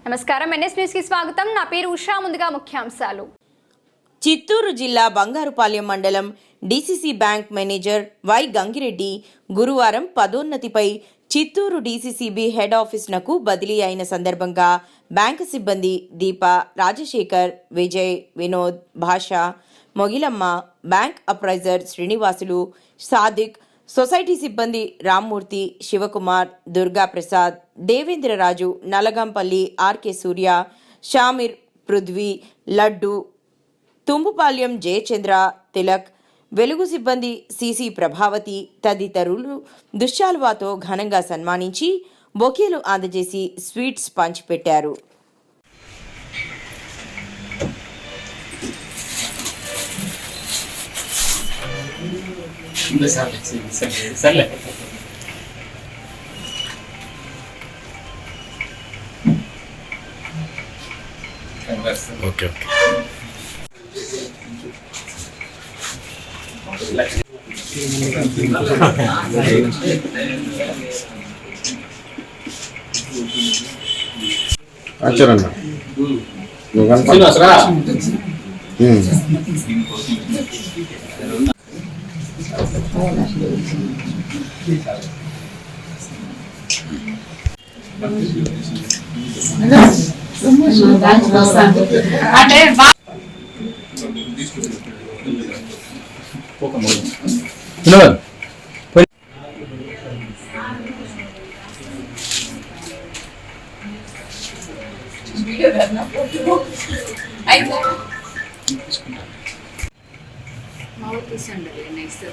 నమస్కారం NS news కి స్వాగతం. నా పేరు ఉషా. ముందుగా ముఖ్యాంశాలు. చిత్తూరు జిల్లా బంగారుపాలెం మండలం DCC bank manager Y Gangireddy గురువారం పదోన్నతిపై చిత్తూరు డీసీసీబీ హెడ్ ఆఫీసునకు బదిలీ అయిన సందర్భంగా బ్యాంకు సిబ్బంది దీప, Rajasekhar, Vijay, Vinod, Basha, Mogilamma, bank appraiser Srinivasulu, Sadiq, society సిబ్బంది రామ్మూర్తి, శివకుమార్, దుర్గాప్రసాద్, దేవేంద్రరాజు, నలగంపల్లి, ఆర్కే సూర్య, షామిర్, పృథ్వీ, లడ్డు, తుంబుపాల్యం జయచంద్ర, తిలక్, వెలుగు సిబ్బంది సిసి ప్రభావతి తదితరులు దుశ్శాలువాతో ఘనంగా సన్మానించి బొకేలు అందజేసి స్వీట్స్ పంచిపెట్టారు. ఓకే ఆచరణ అంటే మాకు తీసండి నెక్స్ట్